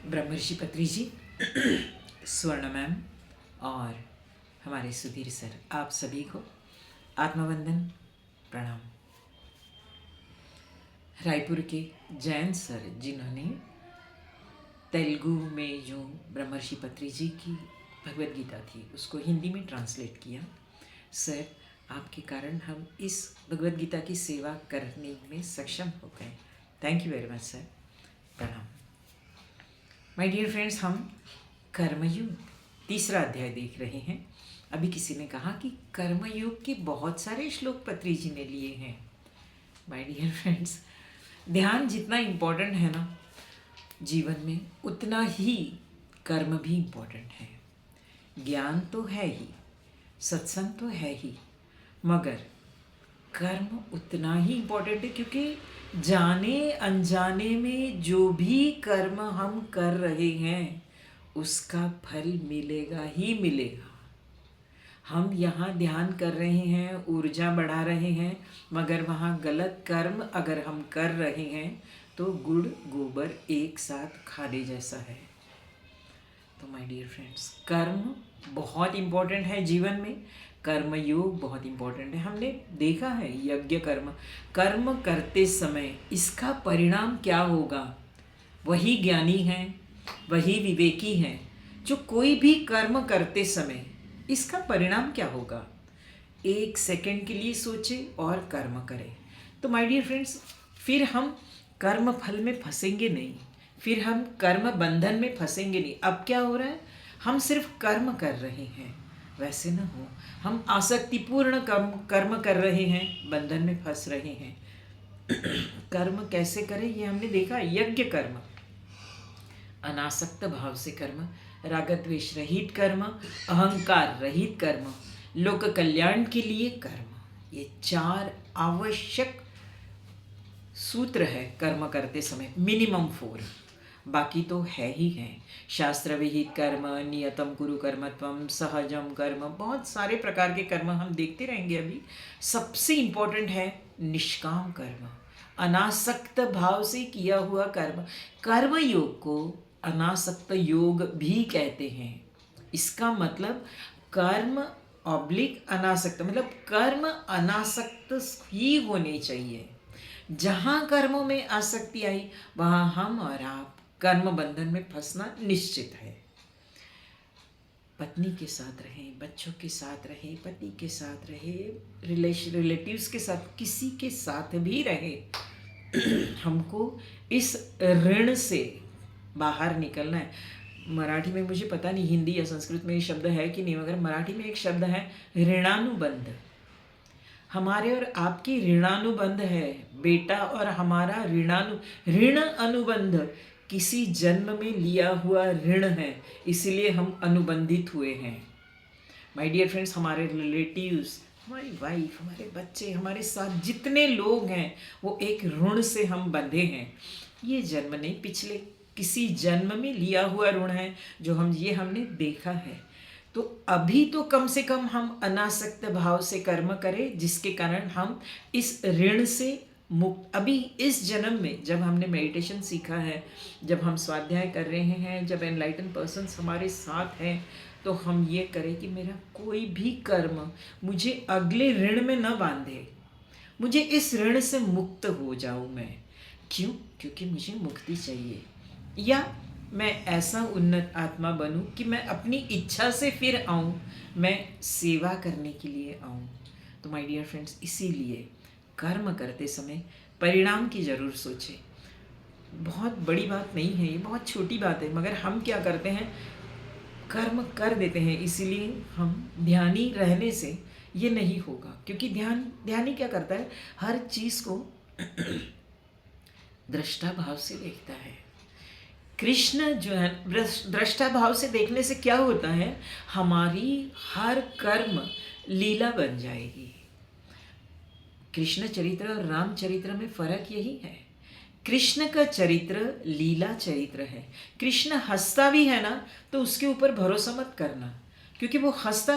ब्रह्मर्षि पत्री जी, स्वर्ण मैम और हमारे सुधीर सर, आप सभी को आत्मवंदन प्रणाम। रायपुर के जैन सर जिन्होंने तेलुगु में जो ब्रह्मर्षि पत्री जी की भगवद गीता थी उसको हिंदी में ट्रांसलेट किया, सर आपके कारण हम इस भगवद गीता की सेवा करने में सक्षम हो गए। Thank you very much sir, प्रणाम। माय डियर फ्रेंड्स, हम कर्मयोग तीसरा अध्याय देख रहे हैं। अभी किसी ने कहा कि कर्मयोग के बहुत सारे श्लोक पत्री जी ने लिए हैं। माय डियर फ्रेंड्स, ध्यान जितना इम्पोर्टेंट है ना जीवन में, उतना ही कर्म भी इम्पोर्टेंट है। ज्ञान तो है ही, सत्संग तो है ही, मगर कर्म उतना ही इम्पोर्टेंट है, क्योंकि जाने अनजाने में जो भी कर्म हम कर रहे हैं उसका फल मिलेगा ही मिलेगा। हम यहाँ ध्यान कर रहे हैं, ऊर्जा बढ़ा रहे हैं, मगर वहाँ गलत कर्म अगर हम कर रहे हैं तो गुड़ गोबर एक साथ खाने जैसा है। तो माय डियर फ्रेंड्स, कर्म बहुत इम्पोर्टेंट है जीवन में, कर्म योग बहुत इम्पोर्टेंट है। हमने देखा है यज्ञ कर्म, कर्म करते समय इसका परिणाम क्या होगा, वही ज्ञानी हैं, वही विवेकी हैं जो कोई भी कर्म करते समय इसका परिणाम क्या होगा एक सेकंड के लिए सोचे और कर्म करें। तो माय डियर फ्रेंड्स, फिर हम कर्म फल में फंसेंगे नहीं, फिर हम कर्म बंधन में फंसेंगे नहीं। अब क्या हो रहा है, हम सिर्फ कर्म कर रहे हैं, वैसे ना हो, हम आसक्तिपूर्ण कर्म कर रहे हैं, बंधन में फंस रहे हैं। कर्म कैसे करें ये हमने देखा। यज्ञ कर्म, अनासक्त भाव से कर्म, रागद्वेष रहित कर्म, अहंकार रहित कर्म, लोक कल्याण के लिए कर्म, ये 4 आवश्यक सूत्र है कर्म करते समय, मिनिमम 4। बाकी तो है ही है, शास्त्र विहित कर्म, नियतम कुरु कर्मत्वम, सहजम कर्म, बहुत सारे प्रकार के कर्म हम देखते रहेंगे। अभी सबसे इम्पोर्टेंट है निष्काम कर्म, अनासक्त भाव से किया हुआ कर्म। कर्म योग को अनासक्त योग भी कहते हैं। इसका मतलब कर्म ऑब्लिक अनासक्त, मतलब कर्म अनासक्त ही होने चाहिए। जहाँ कर्मों में आसक्ति आई वहाँ हम और आप कर्म बंधन में फंसना निश्चित है। पत्नी के साथ रहे, बच्चों के साथ रहे, पति के साथ रहे, रिलेटिव्स के साथ, किसी के साथ भी रहे, हमको इस ऋण से बाहर निकलना है। मराठी में मुझे पता नहीं हिंदी या संस्कृत में ये शब्द है कि नहीं, मगर मराठी में एक शब्द है ऋणानुबंध। हमारे और आपकी ऋणानुबंध है, बेटा और हमारा ऋण अनुबंध किसी जन्म में लिया हुआ ऋण है, इसलिए हम अनुबंधित हुए हैं। माय डियर फ्रेंड्स, हमारे रिलेटिव्स, हमारी वाइफ, हमारे बच्चे, हमारे साथ जितने लोग हैं वो एक ऋण से हम बंधे हैं। ये जन्म नहीं, पिछले किसी जन्म में लिया हुआ ऋण है जो हमने देखा है। तो अभी तो कम से कम हम अनासक्त भाव से कर्म करें, जिसके कारण हम इस ऋण से मुक्त। अभी इस जन्म में जब हमने मेडिटेशन सीखा है, जब हम स्वाध्याय कर रहे हैं, जब एनलाइटन पर्सन्स हमारे साथ हैं, तो हम ये करें कि मेरा कोई भी कर्म मुझे अगले ऋण में न बांधे, मुझे इस ऋण से मुक्त हो जाऊँ मैं। क्यों? क्योंकि मुझे मुक्ति चाहिए, या मैं ऐसा उन्नत आत्मा बनूं कि मैं अपनी इच्छा से फिर आऊं, मैं सेवा करने के लिए आऊं। तो माय डियर फ्रेंड्स, इसीलिए कर्म करते समय परिणाम की ज़रूर सोचें। बहुत बड़ी बात नहीं है ये, बहुत छोटी बात है, मगर हम क्या करते हैं, कर्म कर देते हैं। इसीलिए हम ध्यानी रहने से ये नहीं होगा, क्योंकि ध्यानी क्या करता है, हर चीज़ को दृष्टा भाव से देखता है। कृष्ण जो है, दृष्टा भाव से देखने से क्या होता है, हमारी हर कर्म लीला बन जाएगी। कृष्ण चरित्र और राम चरित्र में फर्क यही है। कृष्ण का चरित्र लीला चरित्र है। कृष्ण हंसता भी है ना, तो उसके ऊपर भरोसा मत करना, क्योंकि वो हंसता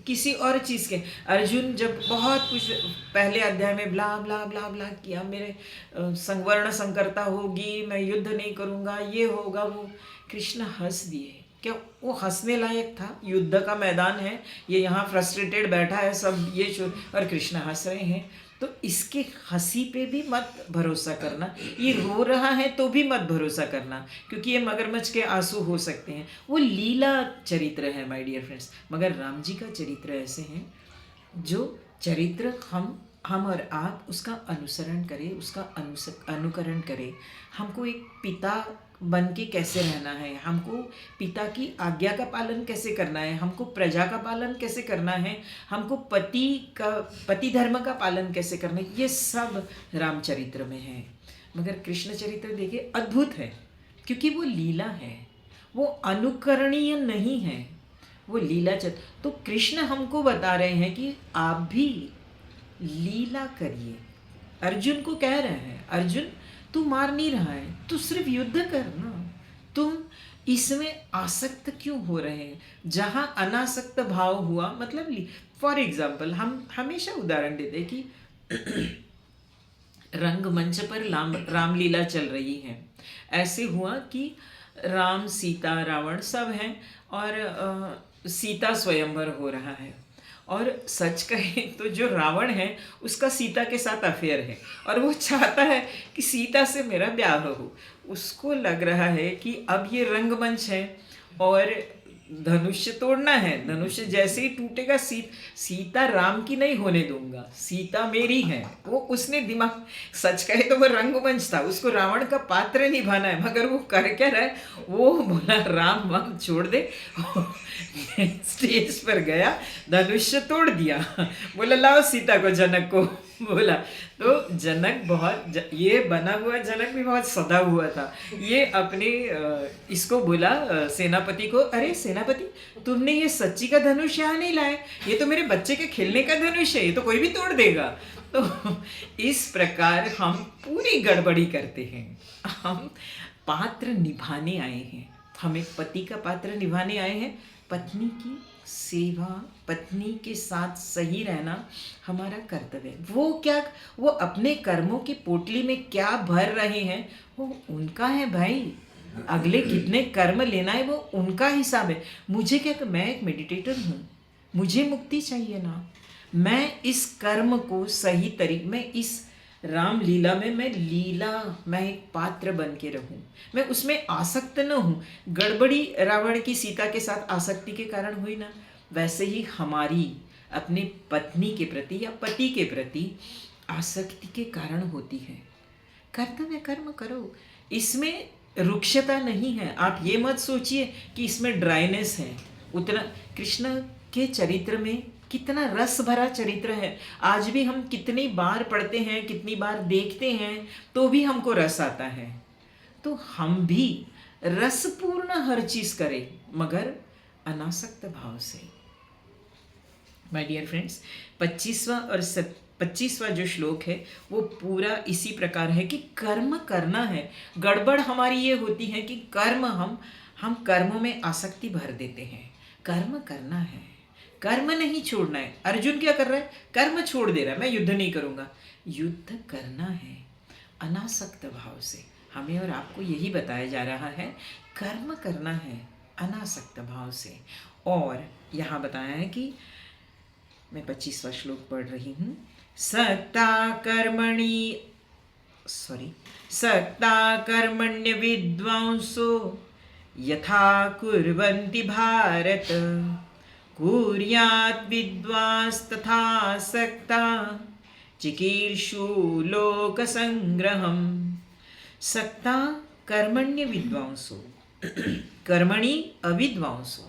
किसी और चीज़ के। अर्जुन जब बहुत कुछ पहले अध्याय में ब्ला ब्ला ब्ला ब्ला किया, मेरे संवर्ण संकरता होगी, मैं युद्ध नहीं करूँगा, ये होगा वो, कृष्ण हंस दिए। क्या वो हंसने लायक था? युद्ध का मैदान है, ये यहाँ फ्रस्ट्रेटेड बैठा है सब, ये और कृष्ण हंस रहे हैं। तो इसके हंसी पे भी मत भरोसा करना, ये रो रहा है तो भी मत भरोसा करना, क्योंकि ये मगरमच्छ के आंसू हो सकते हैं। वो लीला चरित्र है माय डियर फ्रेंड्स। मगर राम जी का चरित्र ऐसे हैं जो चरित्र हम और आप उसका अनुसरण करें, उसका अनुकरण करें। हमको एक पिता बन के कैसे रहना है, हमको पिता की आज्ञा का पालन कैसे करना है, हमको प्रजा का पालन कैसे करना है, हमको पति धर्म का पालन कैसे करना है, ये सब रामचरित्र में है। मगर कृष्ण चरित्र देखिए अद्भुत है, क्योंकि वो लीला है, वो अनुकरणीय नहीं है, वो लीला तो कृष्ण हमको बता रहे हैं कि आप भी लीला करिए। अर्जुन को कह रहे हैं, अर्जुन तू मार नहीं रहा है, तू सिर्फ युद्ध करना, तुम इसमें आसक्त क्यों हो रहे हैं? जहाँ अनासक्त भाव हुआ, मतलब फॉर एग्जाम्पल हम हमेशा उदाहरण देते कि रंगमंच पर रामलीला चल रही है। ऐसे हुआ कि राम सीता रावण सब हैं और सीता स्वयंवर हो रहा है। और सच कहे तो जो रावण है उसका सीता के साथ अफेयर है और वो चाहता है कि सीता से मेरा ब्याह हो। उसको लग रहा है कि अब ये रंगमंच है और धनुष्य तोड़ना है, धनुष्य जैसे ही टूटेगा सीता राम की नहीं होने दूंगा, सीता मेरी है। वो उसने दिमाग, सच कहे तो वो रंगमंच था, उसको रावण का पात्र निभाना है, मगर वो कर क्या रहा है, वो बोला राम वाम छोड़ दे। स्टेज पर गया, धनुष्य तोड़ दिया, बोला लाओ सीता को जनक को बोला। तो जनक ये बना हुआ जनक भी बहुत सदा हुआ था। ये अपने इसको बोला सेनापति को, अरे सेनापति तुमने ये सच्ची का धनुष यहाँ नहीं लाए, ये तो मेरे बच्चे के खेलने का धनुष है, ये तो कोई भी तोड़ देगा। तो इस प्रकार हम पूरी गड़बड़ी करते हैं। हम पात्र निभाने आए हैं, हम एक पति का पात्र निभाने आए हैं। पत्नी की सेवा, पत्नी के साथ सही रहना हमारा कर्तव्य है। वो अपने कर्मों की पोटली में क्या भर रहे हैं वो उनका है भाई। अगले कितने कर्म लेना है वो उनका हिसाब है। मुझे क्या, मैं एक मेडिटेटर हूँ, मुझे मुक्ति चाहिए ना। मैं इस कर्म को सही तरीके, मैं इस रामलीला में मैं एक पात्र बन के रहूं, मैं उसमें आसक्त न हूं। गड़बड़ी रावण की सीता के साथ आसक्ति के कारण हुई ना, वैसे ही हमारी अपने पत्नी के प्रति या पति के प्रति आसक्ति के कारण होती है। कर्तव्य कर्म करो, इसमें रुक्षता नहीं है। आप ये मत सोचिए कि इसमें ड्राइनेस है। उतना कृष्ण के चरित्र में कितना रस भरा चरित्र है। आज भी हम कितनी बार पढ़ते हैं, कितनी बार देखते हैं, तो भी हमको रस आता है। तो हम भी रसपूर्ण हर चीज करें, मगर अनासक्त भाव से। माय डियर फ्रेंड्स, 25वां और 25वां जो श्लोक है वो पूरा इसी प्रकार है कि कर्म करना है। गड़बड़ हमारी ये होती है कि हम कर्मों में आसक्ति भर देते हैं। कर्म करना है, कर्म नहीं छोड़ना है। अर्जुन क्या कर रहा है, कर्म छोड़ दे रहा है, मैं युद्ध नहीं करूंगा। युद्ध करना है अनासक्त भाव से। हमें और आपको यही बताया जा रहा है, कर्म करना है अनासक्त भाव से। और यहाँ बताया है कि मैं 25वां श्लोक पढ़ रही हूँ। सक्ता कर्मण्य विद्वांसो यथा कुर्वन्ति भारत, कुर्यात् विद्वांस्तथा सक्ता चिकीर्षु लोकसंग्रहम्। सक्ता कर्मण्य विद्वांसो कर्मणि अविद्वांसो।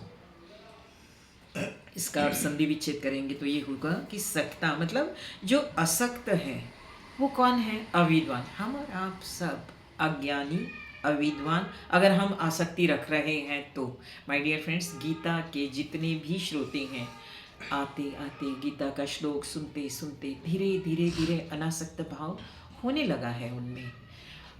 इसका आप संधि विच्छेद करेंगे तो ये होगा कि सक्ता मतलब जो असक्त है वो कौन है, अविद्वान। हम और आप सब अज्ञानी अविद्वान अगर हम आसक्ति रख रहे हैं तो। माय डियर फ्रेंड्स, गीता के जितने भी श्रोते हैं, आते आते गीता का श्लोक सुनते सुनते धीरे धीरे धीरे अनासक्त भाव होने लगा है उनमें।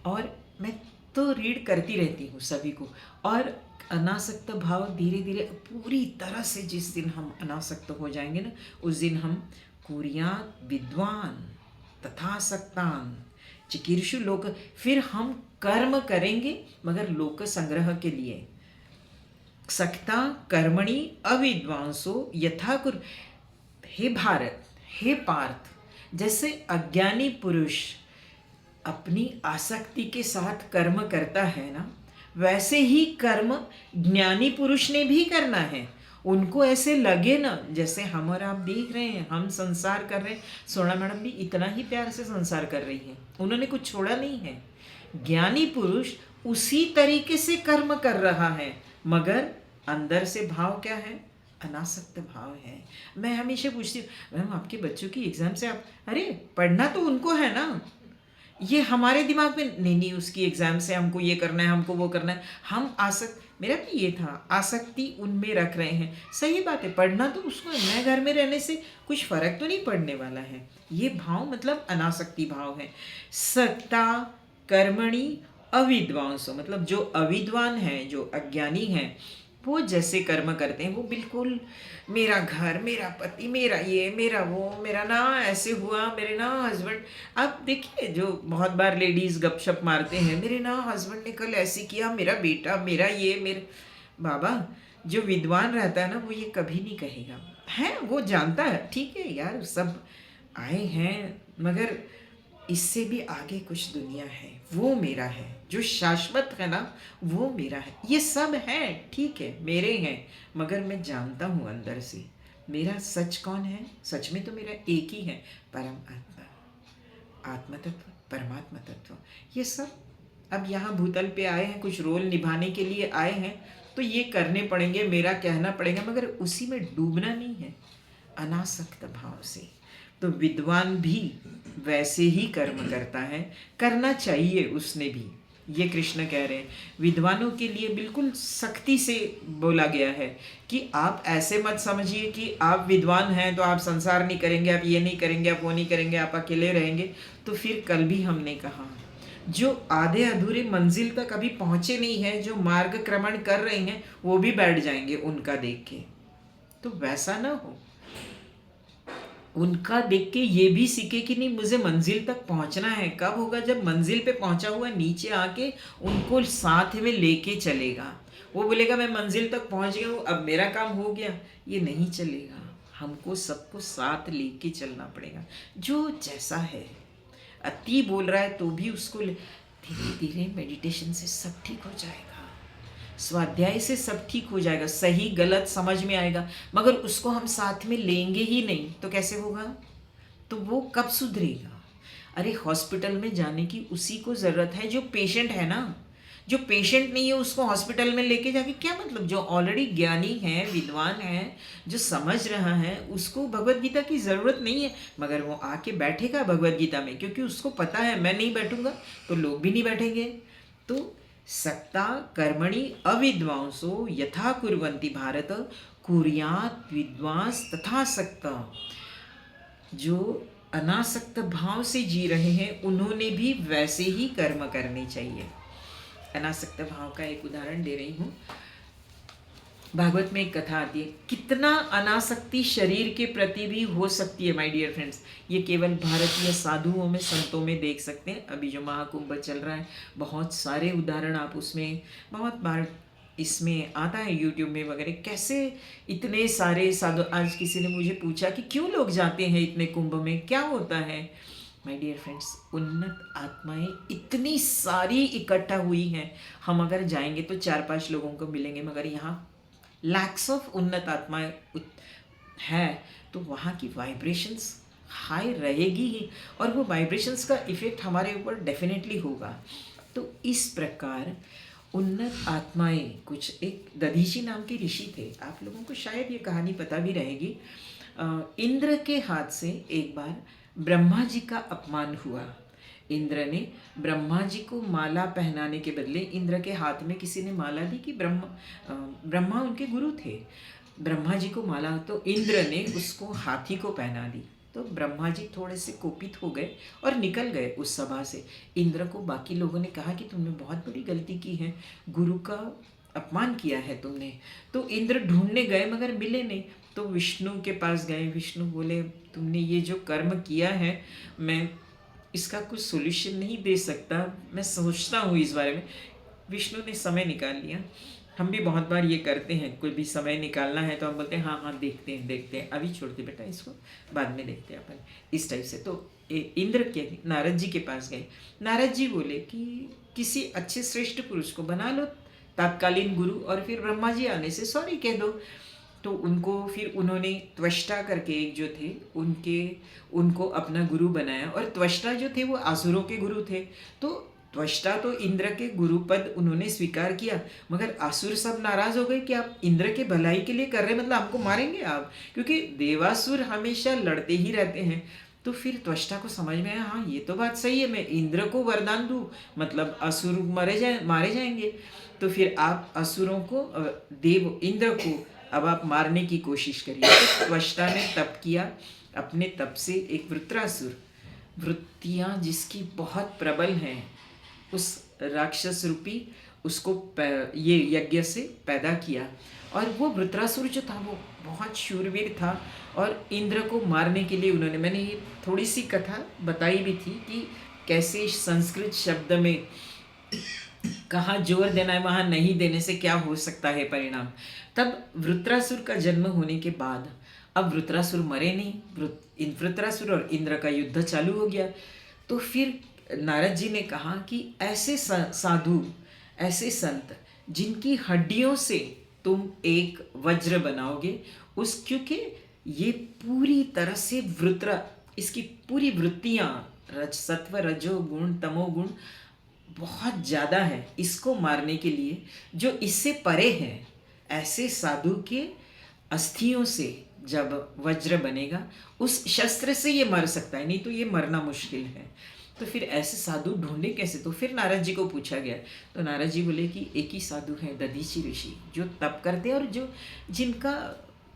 और मैं तो रीड करती रहती हूँ सभी को, और अनासक्त भाव धीरे धीरे पूरी तरह से, जिस दिन हम अनासक्त हो जाएंगे ना, उस दिन हम कुर्यात विद्वान तथा सक्तान चिकीर्षु लोक, फिर हम कर्म करेंगे मगर लोक संग्रह के लिए। सक्ता कर्मणि अविद्वांसो यथा कुर। हे भारत, हे पार्थ, जैसे अज्ञानी पुरुष अपनी आसक्ति के साथ कर्म करता है ना, वैसे ही कर्म ज्ञानी पुरुष ने भी करना है। उनको ऐसे लगे ना, जैसे हम और आप देख रहे हैं, हम संसार कर रहे हैं, सोना मैडम भी इतना ही प्यार से संसार कर रही है, उन्होंने कुछ छोड़ा नहीं है। ज्ञानी पुरुष उसी तरीके से कर्म कर रहा है, मगर अंदर से भाव क्या है? अनासक्त भाव है। मैं हमेशा पूछती हूँ, मैम आपके बच्चों की एग्जाम से आप, अरे पढ़ना तो उनको है ना, ये हमारे दिमाग में नहीं नहीं उसकी एग्जाम से हमको ये करना है, हमको वो करना है, हम मेरा भी ये था, आसक्ति उनमें रख रहे हैं। सही बात है, पढ़ना तो उसको है, मैं घर में रहने से कुछ फर्क तो नहीं पड़ने वाला है। ये भाव मतलब अनासक्ति भाव है। सक्ता कर्मणि अविद्वांसो, मतलब जो अविद्वान है, जो अज्ञानी है, वो जैसे कर्म करते हैं, वो बिल्कुल मेरा घर, मेरा पति, मेरा ये, मेरा वो, मेरा ना ऐसे हुआ, मेरे ना हस्बैंड। अब देखिए, जो बहुत बार लेडीज़ गपशप मारते हैं, मेरे ना हस्बैंड ने कल ऐसे किया, मेरा बेटा, मेरा ये, मेरे बाबा। जो विद्वान रहता है ना, वो ये कभी नहीं कहेगा, है वो जानता है, ठीक है यार, सब आए हैं, मगर इससे भी आगे कुछ दुनिया है, वो मेरा है, जो शाश्वत है ना, वो मेरा है। ये सब है, ठीक है, मेरे हैं, मगर मैं जानता हूँ अंदर से मेरा सच कौन है। सच में तो मेरा एक ही है, परम आत्मा, आत्म तत्व, परमात्मा तत्व। ये सब अब यहाँ भूतल पे आए हैं, कुछ रोल निभाने के लिए आए हैं, तो ये करने पड़ेंगे, मेरा कहना पड़ेगा, मगर उसी में डूबना नहीं है, अनासक्त भाव से। तो विद्वान भी वैसे ही कर्म करता है, करना चाहिए उसने भी। ये कृष्ण कह रहे हैं, विद्वानों के लिए बिल्कुल सख्ती से बोला गया है कि आप ऐसे मत समझिए कि आप विद्वान हैं तो आप संसार नहीं करेंगे, आप ये नहीं करेंगे, आप वो नहीं करेंगे, आप अकेले रहेंगे। तो फिर कल भी हमने कहा, जो आधे अधूरे मंजिल तक अभी पहुंचे नहीं हैं, जो मार्ग क्रमण कर रहे हैं, वो भी बैठ जाएंगे उनका देख के। तो वैसा ना हो, उनका देख के ये भी सीखे कि नहीं, मुझे मंजिल तक पहुंचना है। कब होगा? जब मंजिल पे पहुंचा हुआ नीचे आके उनको साथ में लेके चलेगा। वो बोलेगा मैं मंजिल तक पहुंच गया हूँ, अब मेरा काम हो गया, ये नहीं चलेगा। हमको सबको साथ लेके चलना पड़ेगा। जो जैसा है, अति बोल रहा है तो भी उसको धीरे धीरे मेडिटेशन से सब ठीक हो जाएगा, स्वाध्याय से सब ठीक हो जाएगा, सही गलत समझ में आएगा। मगर उसको हम साथ में लेंगे ही नहीं तो कैसे होगा? तो वो कब सुधरेगा? अरे हॉस्पिटल में जाने की उसी को ज़रूरत है जो पेशेंट है ना। जो पेशेंट नहीं है उसको हॉस्पिटल में लेके जाके क्या मतलब? जो ऑलरेडी ज्ञानी है, विद्वान है, जो समझ रहा है, उसको भगवत गीता की ज़रूरत नहीं है। मगर वो आके बैठेगा भगवत गीता में, क्योंकि उसको पता है मैं नहीं बैठूंगा तो लोग भी नहीं बैठेंगे। तो सक्ता कर्मणि अविद्वांसो यथा कुर्वन्ति भारत कुर्यात् विद्वांस तथा सक्ता। जो अनासक्त भाव से जी रहे हैं उन्होंने भी वैसे ही कर्म करने चाहिए। अनासक्त भाव का एक उदाहरण दे रही हूँ। भागवत में एक कथा आती है, कितना अनासक्ति शरीर के प्रति भी हो सकती है माय डियर फ्रेंड्स। ये केवल भारतीय साधुओं में, संतों में देख सकते हैं। अभी जो महाकुंभ चल रहा है, बहुत सारे उदाहरण आप उसमें बहुत बार इसमें आता है यूट्यूब में वगैरह, कैसे इतने सारे साधु। आज किसी ने मुझे पूछा कि क्यों लोग जाते हैं इतने कुंभ में, क्या होता है? माय डियर फ्रेंड्स, उन्नत आत्माएं इतनी सारी इकट्ठा हुई हैं। हम अगर जाएंगे तो 4-5 लोगों को मिलेंगे, मगर यहाँ लैक्स ऑफ उन्नत आत्माएं है, तो वहाँ की वाइब्रेशंस हाई रहेगी ही, और वो वाइब्रेशंस का इफ़ेक्ट हमारे ऊपर डेफिनेटली होगा। तो इस प्रकार उन्नत आत्माएं, कुछ एक दधीची नाम के ऋषि थे, आप लोगों को शायद ये कहानी पता भी रहेगी। इंद्र के हाथ से एक बार ब्रह्मा जी का अपमान हुआ। इंद्र ने ब्रह्मा जी को माला पहनाने के बदले इंद्र के हाथ में किसी ने माला दी कि ब्रह्मा उनके गुरु थे, ब्रह्मा जी को माला, तो इंद्र ने उसको हाथी को पहना दी। तो ब्रह्मा जी थोड़े से कोपित हो गए और निकल गए उस सभा से। इंद्र को बाकी लोगों ने कहा कि तुमने बहुत बड़ी गलती की है, गुरु का अपमान किया है तुमने। तो इंद्र ढूंढने गए मगर मिले नहीं, तो विष्णु के पास गए। विष्णु बोले तुमने ये जो कर्म किया है, मैं इसका कुछ सोल्यूशन नहीं दे सकता, मैं सोचता हूँ इस बारे में। विष्णु ने समय निकाल लिया। हम भी बहुत बार ये करते हैं, कोई भी समय निकालना है तो हम बोलते हैं हाँ हाँ देखते हैं, अभी छोड़ दे बेटा इसको, बाद में देखते हैं अपन, इस टाइप से। तो इंद्र के नारद जी के पास गए। नारद जी बोले कि किसी अच्छे श्रेष्ठ पुरुष को बना लो तात्कालीन गुरु, और फिर ब्रह्मा जी आने से सॉरी कह दो। तो उनको फिर उन्होंने त्वष्टा करके एक जो थे उनको अपना गुरु बनाया, और त्वष्टा जो थे वो आसुरों के गुरु थे। तो त्वष्टा तो इंद्र के गुरु पद उन्होंने स्वीकार किया, मगर आसुर सब नाराज हो गए कि आप इंद्र के भलाई के लिए कर रहे, मतलब हमको मारेंगे आप, क्योंकि देवासुर हमेशा लड़ते ही रहते हैं। तो फिर त्वष्टा को समझ में आया, हाँ ये तो बात सही है, मैं इंद्र को वरदान दूँ मतलब असुर मारे जाएंगे। तो फिर आप असुरों को देव इंद्र को अब आप मारने की कोशिश करिए। तो त्वष्टा ने तप किया, अपने तप से एक वृत्रासुर, वृत्तियाँ जिसकी बहुत प्रबल हैं, उस राक्षस रूपी उसको ये यज्ञ से पैदा किया। और वो वृत्रासुर जो था वो बहुत शूरवीर था, और इंद्र को मारने के लिए मैंने ये थोड़ी सी कथा बताई भी थी कि कैसे संस्कृत शब्द में कहाँ जोर देना है, वहाँ नहीं देने से क्या हो सकता है परिणाम। तब वृत्रासुर का जन्म होने के बाद, अब वृत्रासुर मरे नहीं, वृत्रासुर और इंद्र का युद्ध चालू हो गया। तो फिर नारद जी ने कहा कि ऐसे साधु, ऐसे संत जिनकी हड्डियों से तुम एक वज्र बनाओगे, उस क्योंकि ये पूरी तरह से इसकी पूरी वृत्तियाँ सत्व रजो गुण तमो गुण बहुत ज़्यादा है, इसको मारने के लिए जो इससे परे है, ऐसे साधु के अस्थियों से जब वज्र बनेगा उस शस्त्र से ये मर सकता है, नहीं तो ये मरना मुश्किल है। तो फिर ऐसे साधु ढूंढे कैसे? तो फिर नारद जी को पूछा गया। तो नारद जी बोले कि एक ही साधु है, दधीचि ऋषि, जो तप करते हैं और जिनका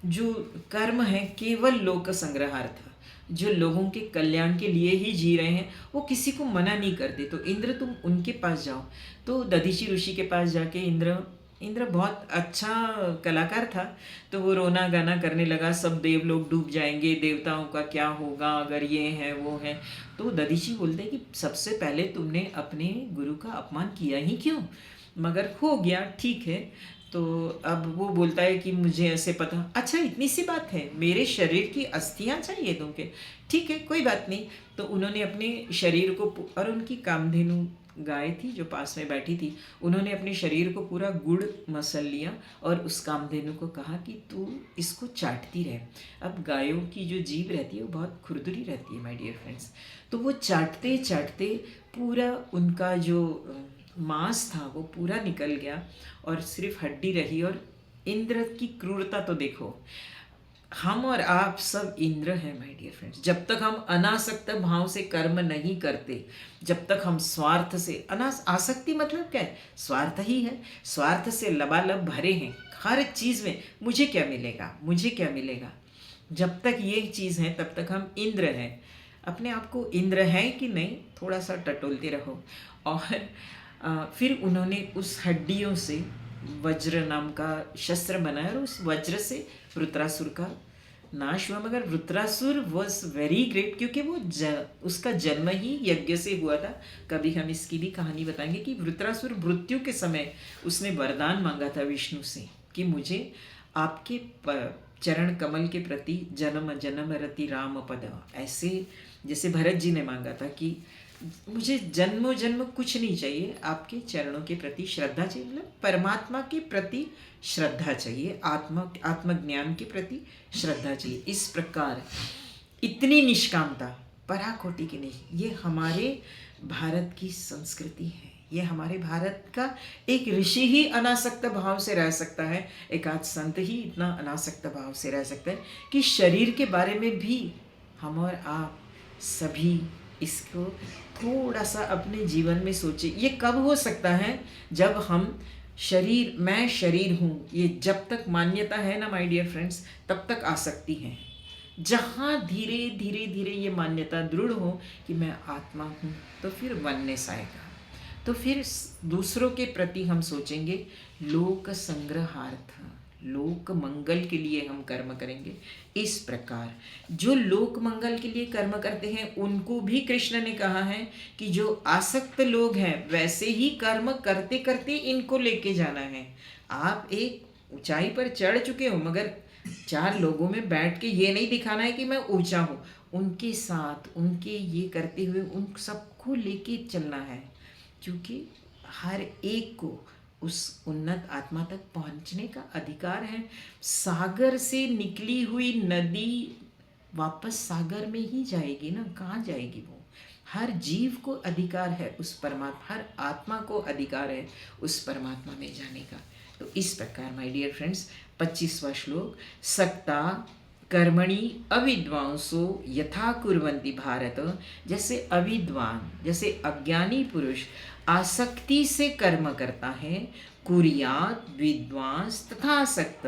जो कर्म है केवल लोक संग्रहार्थ, जो लोगों के कल्याण के लिए ही जी रहे हैं, वो किसी को मना नहीं करते। तो इंद्र तुम उनके पास जाओ। तो दधीचि ऋषि के पास जाके इंद्र बहुत अच्छा कलाकार था, तो वो रोना गाना करने लगा, सब देव लोग डूब जाएंगे, देवताओं का क्या होगा अगर ये है वो है। तो दधीचि बोलते कि सबसे पहले तुमने अपने गुरु का अपमान किया ही क्यों, मगर हो गया ठीक है। तो अब वो बोलता है कि मुझे ऐसे पता, अच्छा इतनी सी बात है, मेरे शरीर की अस्थियाँ चाहिए तुमके, ठीक है कोई बात नहीं। तो उन्होंने अपने शरीर को, और उनकी कामधेनु गाय थी जो पास में बैठी थी, उन्होंने अपने शरीर को पूरा गुड़ मसल लिया और उस कामधेनु को कहा कि तू इसको चाटती रह। अब गायों की जो जीभ रहती है वो बहुत खुरदुरी रहती है माय डियर फ्रेंड्स। तो वो चाटते चाटते पूरा उनका जो मांस था वो पूरा निकल गया और सिर्फ हड्डी रही। और इंद्र की क्रूरता तो देखो, हम और आप सब इंद्र हैं माय डियर फ्रेंड्स। जब तक हम अनासक्त भाव से कर्म नहीं करते, जब तक हम स्वार्थ से, आसक्ति मतलब क्या है? स्वार्थ ही है। स्वार्थ से लबालब भरे हैं हर चीज़ में, मुझे क्या मिलेगा, मुझे क्या मिलेगा। जब तक ये चीज़ है तब तक हम इंद्र हैं। अपने आप को इंद्र हैं कि नहीं थोड़ा सा टटोलते रहो। और फिर उन्होंने उस हड्डियों से वज्र नाम का शस्त्र बनाया और उस वज्र से वृत्रासुर का नाश हुआ। मगर वृत्रासुर वॉज वेरी ग्रेट, क्योंकि वो उसका जन्म ही यज्ञ से हुआ था। कभी हम इसकी भी कहानी बताएंगे कि वृत्रासुर मृत्यु के समय उसने वरदान मांगा था विष्णु से कि मुझे आपके चरण कमल के प्रति जन्म जन्म रति राम पद, ऐसे जैसे भरत जी ने मांगा था कि मुझे जन्मों जन्म कुछ नहीं चाहिए, आपके चरणों के प्रति श्रद्धा चाहिए, मतलब परमात्मा के प्रति श्रद्धा चाहिए, आत्मज्ञान के प्रति श्रद्धा चाहिए। इस प्रकार इतनी निष्कामता पराकोटि की नहीं, ये हमारे भारत की संस्कृति है। ये हमारे भारत का एक ऋषि ही अनासक्त भाव से रह सकता है, एक आध संत ही इतना अनासक्त भाव से रह सकता है कि शरीर के बारे में भी हम और आप सभी इसको थोड़ा सा अपने जीवन में सोचे। ये कब हो सकता है? जब हम शरीर, मैं शरीर हूँ, ये जब तक मान्यता है ना माय डियर फ्रेंड्स, तब तक आसक्ति है। जहाँ धीरे धीरे धीरे ये मान्यता दृढ़ हो कि मैं आत्मा हूँ, तो फिर वननेस आएगा। तो फिर दूसरों के प्रति हम सोचेंगे, लोक संग्रहार्थ, लोक मंगल के लिए हम कर्म करेंगे। इस प्रकार जो लोक मंगल के लिए कर्म करते हैं उनको भी कृष्ण ने कहा है कि जो आसक्त लोग हैं वैसे ही कर्म करते करते इनको लेके जाना है। आप एक ऊंचाई पर चढ़ चुके हो, मगर 4 लोगों में बैठ के ये नहीं दिखाना है कि मैं ऊंचा हूँ। उनके साथ उनके ये करते हुए उन सबको लेके चलना है, क्योंकि हर एक को उस उन्नत आत्मा तक पहुंचने का अधिकार है। सागर से निकली हुई नदी वापस सागर में ही जाएगी ना, कहाँ जाएगी वो। हर जीव को अधिकार है उस परमात्मा, हर आत्मा को अधिकार है उस परमात्मा में जाने का। तो इस प्रकार माय डियर फ्रेंड्स 25वां श्लोक, सक्ता कर्मणि अविद्वांसो यथा कुर्वन्ति भारत, जैसे अविद्वान, जैसे अज्ञानी पुरुष आसक्ति से कर्म करता है, कुर्यात विद्वांस तथा आसक्त,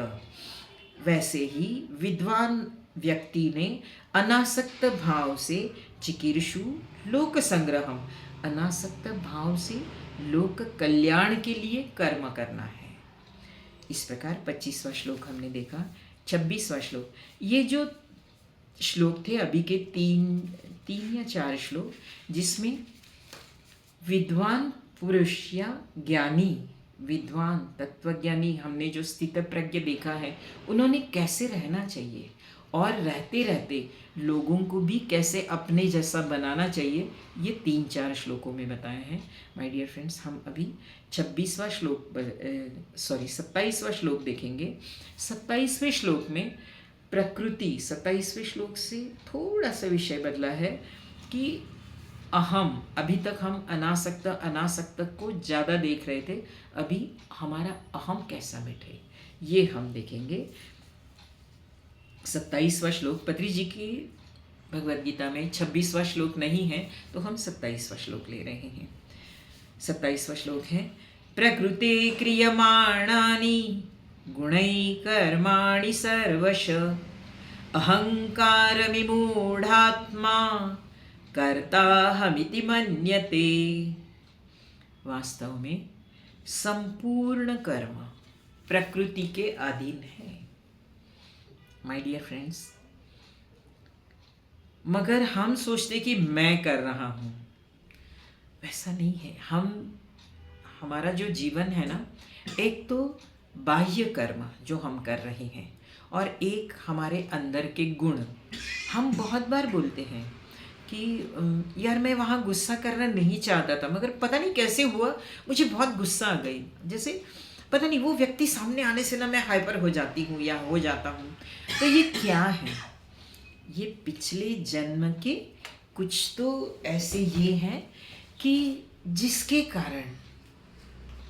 वैसे ही विद्वान व्यक्ति ने अनासक्त भाव से चिकीर्षु लोक संग्रहम, अनासक्त भाव से लोक कल्याण के लिए कर्म करना है। इस प्रकार 25वां श्लोक हमने देखा। 26वां श्लोक, ये जो श्लोक थे अभी के 3 या 4 श्लोक, जिसमें विद्वान पुरुष या ज्ञानी, विद्वान तत्वज्ञानी, हमने जो स्थित प्रज्ञ देखा है उन्होंने कैसे रहना चाहिए और रहते रहते लोगों को भी कैसे अपने जैसा बनाना चाहिए, ये 3-4 श्लोकों में बताए हैं। माय डियर फ्रेंड्स, हम अभी 27वां श्लोक देखेंगे। 27वें श्लोक में प्रकृति, 27वें श्लोक से थोड़ा सा विषय बदला है कि अहम, अभी तक हम अनासक्त को ज़्यादा देख रहे थे, अभी हमारा अहम कैसा मिटे ये हम देखेंगे। 27वां श्लोक, पत्री जी की भगवद गीता में 26वां श्लोक नहीं है, तो हम 27वां श्लोक ले रहे हैं। 27वां श्लोक है, प्रकृते क्रियमाणानि गुणै कर्माणि सर्वश अहंकार विमूढ़ात्मा कर्ताहमिति मन्यते। वास्तव में संपूर्ण कर्म प्रकृति के अधीन है माय डियर फ्रेंड्स, मगर हम सोचते कि मैं कर रहा हूँ, वैसा नहीं है। हमारा जो जीवन है ना, एक तो बाह्य कर्म जो हम कर रहे हैं और एक हमारे अंदर के गुण। हम बहुत बार बोलते हैं कि यार मैं वहाँ गुस्सा करना नहीं चाहता था, मगर पता नहीं कैसे हुआ मुझे बहुत गुस्सा आ गई, जैसे पता नहीं वो व्यक्ति सामने आने से ना मैं हाइपर हो जाती हूँ या हो जाता हूँ। तो ये क्या है? ये पिछले जन्म के कुछ तो ऐसे ये हैं कि जिसके कारण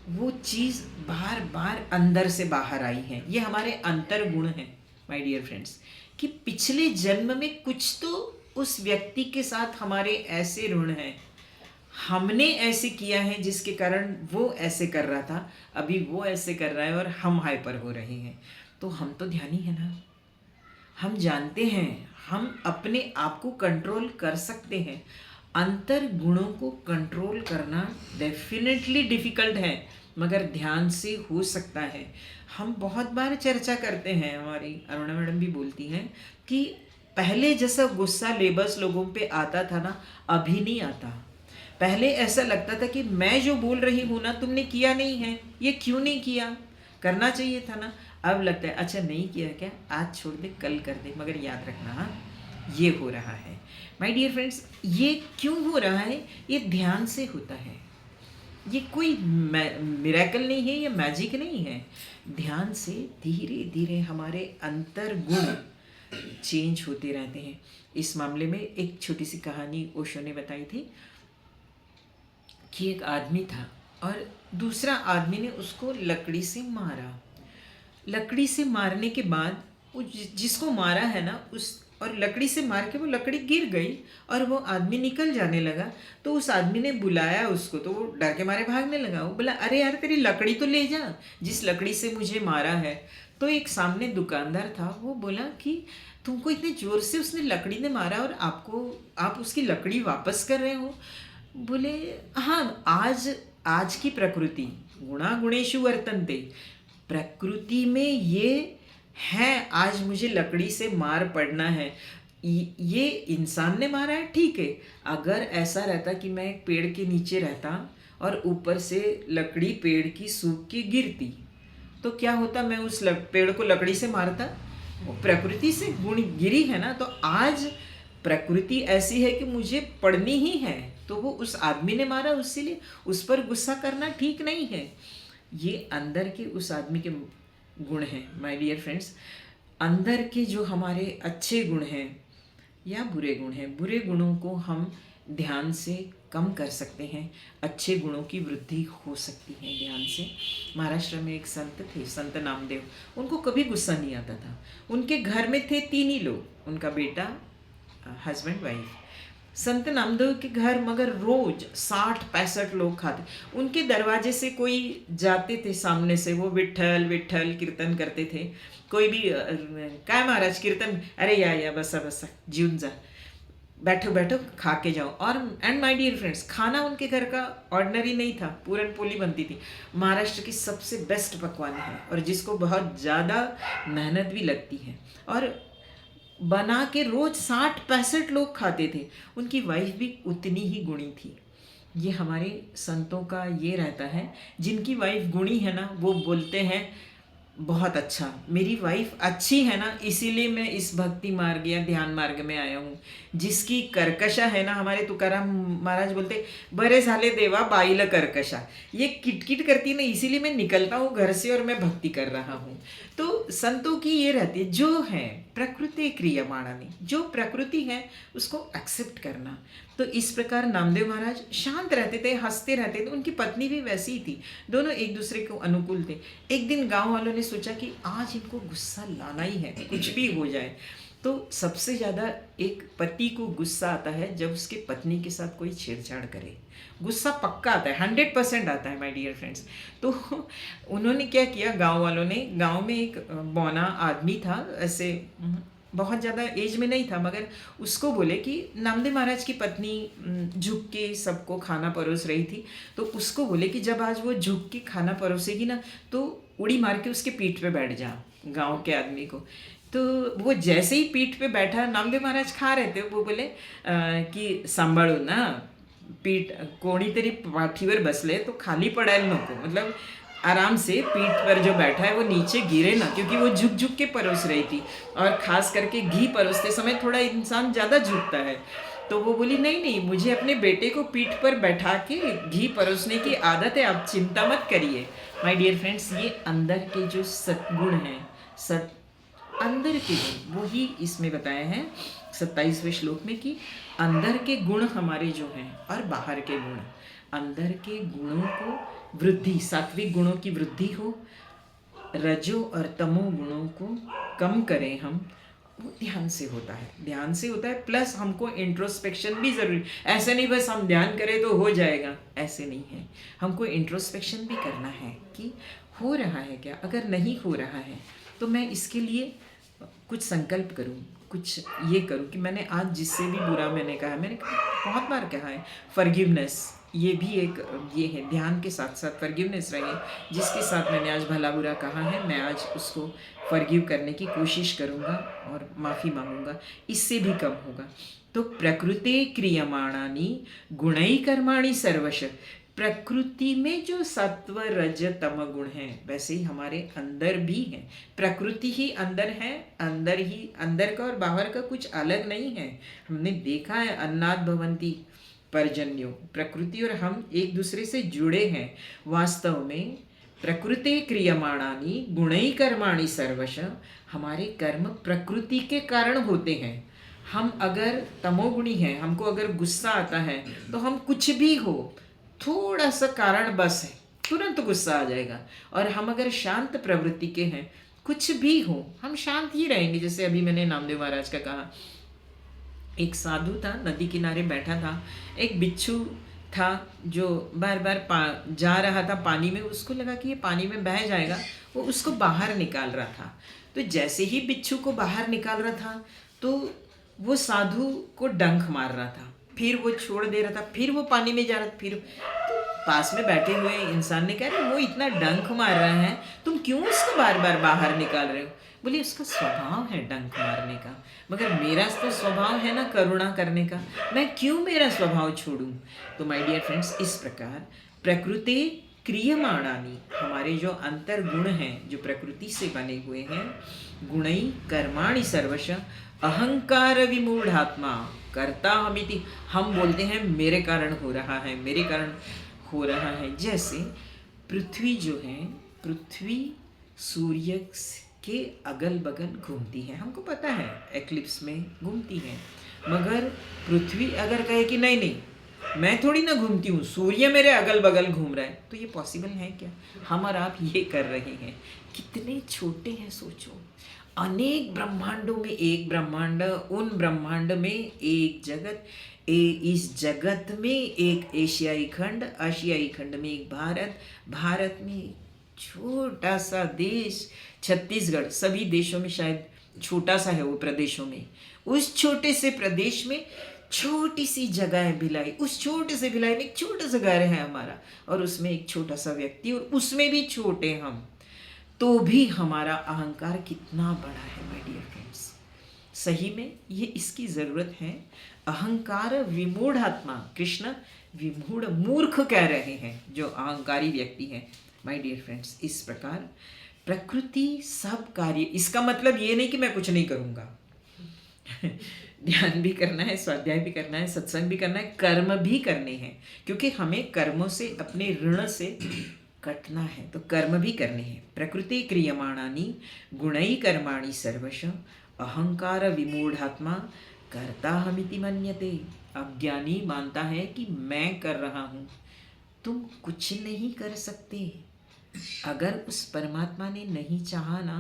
वो चीज़ बार बार अंदर से बाहर आई है। ये हमारे अंतर गुण हैं माय डियर फ्रेंड्स, कि पिछले जन्म में कुछ तो उस व्यक्ति के साथ हमारे ऐसे ऋण हैं, हमने ऐसे किया है जिसके कारण वो ऐसे कर रहा था, अभी वो ऐसे कर रहा है और हम हाइपर हो रहे हैं। तो हम तो ध्यानी है ना, हम जानते हैं हम अपने आप को कंट्रोल कर सकते हैं। अंतर गुणों को कंट्रोल करना डेफिनेटली डिफ़िकल्ट है, मगर ध्यान से हो सकता है। हम बहुत बार चर्चा करते हैं, हमारी अरुणा मैडम भी बोलती हैं कि पहले जैसा गुस्सा लेबर्स लोगों पे आता था ना, अभी नहीं आता। पहले ऐसा लगता था कि मैं जो बोल रही हूँ ना, तुमने किया नहीं है, ये क्यों नहीं किया, करना चाहिए था ना। अब लगता है अच्छा नहीं किया क्या, आज छोड़ दे कल कर दे, मगर याद रखना हाँ ये हो रहा है। माय डियर फ्रेंड्स, ये क्यों हो रहा है? ये ध्यान से होता है। ये कोई मिरेकल नहीं है, ये मैजिक नहीं है। ध्यान से धीरे धीरे हमारे अंतर गुण चेंज होते रहते हैं। इस मामले में एक छोटी सी कहानी ओशो ने बताई थी कि एक आदमी था और दूसरा आदमी ने उसको लकड़ी से मारा। लकड़ी से मारने के बाद वो जिसको मारा है ना, उस और लकड़ी से मार के वो लकड़ी गिर गई और वो आदमी निकल जाने लगा। तो उस आदमी ने बुलाया उसको, तो वो डर के मारे भागने लगा। वो बोला अरे यार तेरी लकड़ी तो ले जा, जिस लकड़ी से मुझे मारा है। तो एक सामने दुकानदार था, वो बोला कि तुमको इतने ज़ोर से उसने लकड़ी ने मारा और आप उसकी लकड़ी वापस कर रहे हो? बोले हाँ, आज आज की प्रकृति गुणा गुणेषु वर्तन्ते, प्रकृति में ये है। आज मुझे लकड़ी से मार पड़ना है, ये इंसान ने मारा है, ठीक है। अगर ऐसा रहता कि मैं एक पेड़ के नीचे रहता और ऊपर से लकड़ी पेड़ की सूख के गिरती, तो क्या होता, मैं उस पेड़ को लकड़ी से मारता? वो प्रकृति से गुण गिरी है ना। तो आज प्रकृति ऐसी है कि मुझे पढ़नी ही है, तो वो उस आदमी ने मारा, इसीलिए उस पर गुस्सा करना ठीक नहीं है। ये अंदर के उस आदमी के गुण हैं माय डियर फ्रेंड्स। अंदर के जो हमारे अच्छे गुण हैं या बुरे गुण हैं, बुरे गुणों को हम ध्यान से कम कर सकते हैं, अच्छे गुणों की वृद्धि हो सकती है ध्यान से। महाराष्ट्र में एक संत थे, संत नामदेव। उनको कभी गुस्सा नहीं आता था। उनके घर में थे 3 ही लोग, उनका बेटा, हस्बैंड, वाइफ। संत नामदेव के घर मगर रोज 60-65 लोग खाते। उनके दरवाजे से कोई जाते थे, सामने से वो विठ्ठल विठ्ठल कीर्तन करते थे। कोई भी काय महाराज कीर्तन, अरे या बसा बसा जीवन जा, बैठो बैठो खा के जाओ। और एंड माय डियर फ्रेंड्स, खाना उनके घर का ऑर्डिनरी नहीं था, पूरन पोली बनती थी, महाराष्ट्र की सबसे बेस्ट पकवान है और जिसको बहुत ज़्यादा मेहनत भी लगती है। और बना के रोज 60-65 लोग खाते थे। उनकी वाइफ भी उतनी ही गुणी थी। ये हमारे संतों का ये रहता है, जिनकी वाइफ गुणी है ना, वो बोलते हैं बहुत अच्छा, मेरी वाइफ अच्छी है ना, इसीलिए मैं इस भक्ति मार्ग या ध्यान मार्ग में आया हूँ। जिसकी कर्कशा है ना, हमारे तुकाराम महाराज बोलते, बरे झाले देवा बाईला कर्कशा, ये किटकिट करती है ना, इसीलिए मैं निकलता हूँ घर से और मैं भक्ति कर रहा हूँ। तो संतों की ये रहती है, जो है प्रकृति क्रियमाणानि, जो प्रकृति है उसको एक्सेप्ट करना। तो इस प्रकार नामदेव महाराज शांत रहते थे, हंसते रहते थे। उनकी पत्नी भी वैसी ही थी, दोनों एक दूसरे को अनुकूल थे। एक दिन गांव वालों ने सोचा कि आज इनको गुस्सा लाना ही है, कुछ भी हो जाए। तो सबसे ज़्यादा एक पति को गुस्सा आता है जब उसके पत्नी के साथ कोई छेड़छाड़ करे। गुस्सा पक्का आता है, 100% आता है माय डियर फ्रेंड्स। तो उन्होंने क्या किया, गांव वालों ने, गांव में एक बौना आदमी था, ऐसे बहुत ज़्यादा एज में नहीं था, मगर उसको बोले कि नामदेव महाराज की पत्नी झुक के सबको खाना परोस रही थी। तो उसको बोले कि जब आज वो झुक के खाना परोसेगी ना, तो उड़ी मार के उसके पीठ पे बैठ जा, गांव के आदमी को। तो वो जैसे ही पीठ पे बैठा, नामदेव महाराज खा रहे थे, वो बोले की सांभाळून ना, पीठ कोणीतरी पाठीवर बसले तो खाली पडायला नको, मतलब आराम से पीठ पर जो बैठा है वो नीचे गिरे ना, क्योंकि वो झुक झुक के परोस रही थी। और खास करके घी परोसते समय थोड़ा इंसान ज़्यादा झुकता है। तो वो बोली, नहीं नहीं, मुझे अपने बेटे को पीठ पर बैठा के घी परोसने की आदत है, आप चिंता मत करिए। माय डियर फ्रेंड्स, ये अंदर के जो सद्गुण हैं, अंदर के गुण, वही इसमें बताए हैं 27वें श्लोक में, कि अंदर के गुण हमारे जो हैं और बाहर के गुण, अंदर के गुणों को वृद्धि, सात्विक गुणों की वृद्धि हो, रजो और तमो गुणों को कम करें हम, वो ध्यान से होता है, ध्यान से होता है। प्लस हमको इंट्रोस्पेक्शन भी ज़रूरी, ऐसे नहीं बस हम ध्यान करें तो हो जाएगा, ऐसे नहीं है। हमको इंट्रोस्पेक्शन भी करना है कि हो रहा है क्या, अगर नहीं हो रहा है तो मैं इसके लिए कुछ संकल्प करूं, कुछ ये करूं कि मैंने आज जिससे भी बुरा मैंने कहा, मैंने बहुत बार कहा है, फॉरगिवनेस, ये भी एक ये है, ध्यान के साथ साथ फॉरगिवनेस रहे। जिसके साथ मैंने आज भला बुरा कहा है, मैं आज उसको फॉरगिव करने की कोशिश करूँगा और माफ़ी मांगूंगा, इससे भी कम होगा। तो प्रकृते क्रियमाणानि गुणै कर्माणि सर्वश, प्रकृति में जो सत्व रज तम गुण हैं, वैसे ही हमारे अंदर भी हैं। प्रकृति ही अंदर है, अंदर ही, अंदर का और बाहर का कुछ अलग नहीं है। हमने देखा है, अन्नाद भवन्ति पर्जन्यो, प्रकृति और हम एक दूसरे से जुड़े हैं। वास्तव में प्रकृते क्रियमाणानि गुणै कर्माणि सर्वश, हमारे कर्म प्रकृति के कारण होते हैं। हम अगर तमोगुणी हैं, हमको अगर गुस्सा आता है तो हम कुछ भी हो, थोड़ा सा कारण बस है, तुरंत गुस्सा आ जाएगा। और हम अगर शांत प्रवृत्ति के हैं, कुछ भी हो हम शांत ही रहेंगे। जैसे अभी मैंने नामदेव महाराज का कहा, एक साधु था, नदी किनारे बैठा था, एक बिच्छू था जो बार बार जा रहा था पानी में, उसको लगा कि ये पानी में बह जाएगा, वो उसको बाहर निकाल रहा था। तो जैसे ही बिच्छू को बाहर निकाल रहा था तो वो साधु को डंक मार रहा था, फिर वो छोड़ दे रहा था, फिर वो पानी में जा रहा था, फिर तो पास में बैठे हुए इंसान ने कहा, वो इतना डंक मार रहा है, तुम क्यों उसको बार बार बाहर निकाल रहे हो? बोले उसका स्वभाव है डंक मारने का, मगर मेरा तो स्वभाव है ना करुणा करने का, मैं क्यों मेरा स्वभाव छोड़ूं? तो माय डियर फ्रेंड्स, इस प्रकार प्रकृति क्रियमाणानी, हमारे जो अंतर गुण हैं जो प्रकृति से बने हुए हैं, गुणई कर्माणि सर्वश अहंकार विमूढ़ात्मा कर्ता हमिति, हम बोलते हैं मेरे कारण हो रहा है, मेरे कारण हो रहा है। जैसे पृथ्वी जो है, पृथ्वी सूर्य के अगल बगल घूमती है, हमको पता है एक्लिप्स में घूमती है, मगर पृथ्वी अगर कहे कि नहीं नहीं मैं थोड़ी ना घूमती हूँ, सूर्य मेरे अगल बगल घूम रहा है, तो ये पॉसिबल है क्या? हम और आप ये कर रहे हैं। कितने छोटे हैं सोचो, अनेक ब्रह्मांडों में एक ब्रह्मांड, उन ब्रह्मांड में एक जगत, इस जगत में एक एशियाई खंड, आशियाई खंड में एक भारत, भारत में एक छोटा सा देश छत्तीसगढ़, सभी देशों में शायद छोटा सा है वो प्रदेशों में, उस छोटे से प्रदेश में छोटी सी जगह है भिलाई, उस छोटे से भिलाई में एक छोटा सा घर है हमारा, और उसमें एक छोटा सा व्यक्ति, और उसमें भी छोटे हम, तो भी हमारा अहंकार कितना बड़ा है माय डियर फ्रेंड्स। सही में ये इसकी ज़रूरत है। अहंकार विमूढ़ आत्मा, कृष्ण विमूढ़ मूर्ख कह रहे हैं जो अहंकारी व्यक्ति हैं माय डियर फ्रेंड्स। इस प्रकार प्रकृति सब कार्य, इसका मतलब ये नहीं कि मैं कुछ नहीं करूँगा ध्यान भी करना है, स्वाध्याय भी करना है, सत्संग भी करना है, कर्म भी करने हैं, क्योंकि हमें कर्मों से, अपने ऋण से कटना है, तो कर्म भी करने हैं। प्रकृति क्रियमाणानि गुणै कर्माणि सर्वश अहंकार विमूढ़ात्मा कर्ता हमिति मन्यते। अज्ञानी मानता है कि मैं कर रहा हूँ, तुम कुछ नहीं कर सकते। अगर उस परमात्मा ने नहीं चाहा ना,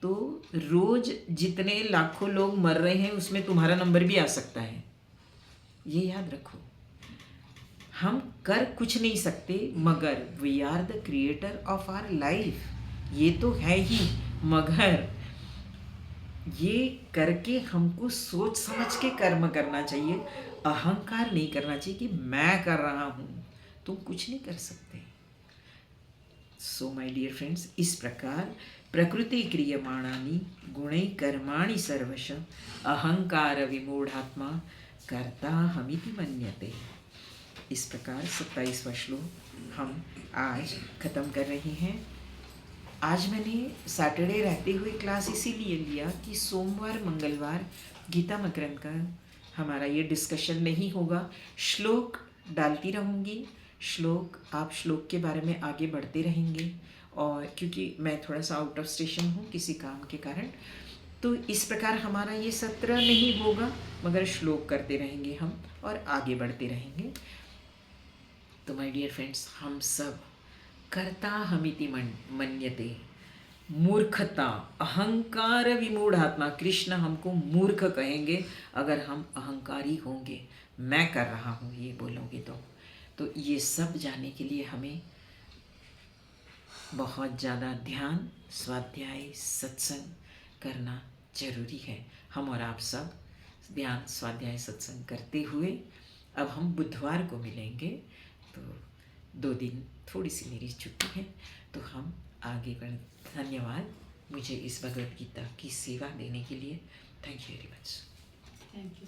तो रोज जितने लाखों लोग मर रहे हैं उसमें तुम्हारा नंबर भी आ सकता है, ये याद रखो। हम कर कुछ नहीं सकते, मगर we are the creator of our life, ये तो है ही, मगर ये करके हमको सोच समझ के कर्म करना चाहिए। अहंकार नहीं करना चाहिए कि मैं कर रहा हूँ, तुम कुछ नहीं कर सकते। सो माय डियर फ्रेंड्स, इस प्रकार प्रकृति क्रियमाणानि गुणै कर्माणि सर्वश अहंकार विमूढ़ात्मा कर्ता हमिति मन्यते। इस प्रकार 27वां श्लोक हम आज ख़त्म कर रहे हैं। आज मैंने सैटरडे रहते हुए क्लास इसीलिए लिया कि सोमवार मंगलवार गीता मकरंद का हमारा ये डिस्कशन नहीं होगा। श्लोक डालती रहूँगी, आप श्लोक के बारे में आगे बढ़ते रहेंगे, और क्योंकि मैं थोड़ा सा आउट ऑफ स्टेशन हूँ किसी काम के कारण, तो इस प्रकार हमारा ये सत्र नहीं होगा, मगर श्लोक करते रहेंगे हम और आगे बढ़ते रहेंगे। तो माय डियर फ्रेंड्स, हम सब कर्ता हमिति मन्यते, मूर्खता, अहंकार विमूढ़ात्मा, कृष्ण हमको मूर्ख कहेंगे अगर हम अहंकारी होंगे, मैं कर रहा हूँ ये बोलोगे तो ये सब जानने के लिए हमें बहुत ज़्यादा ध्यान, स्वाध्याय, सत्संग करना जरूरी है। हम और आप सब ध्यान, स्वाध्याय, सत्संग करते हुए अब हम बुधवार को मिलेंगे। तो 2 दिन थोड़ी सी मेरी छुट्टी है, तो हम आगे बढ़। धन्यवाद मुझे इस भगवद गीता की सेवा देने के लिए। Thank you very much. Thank you.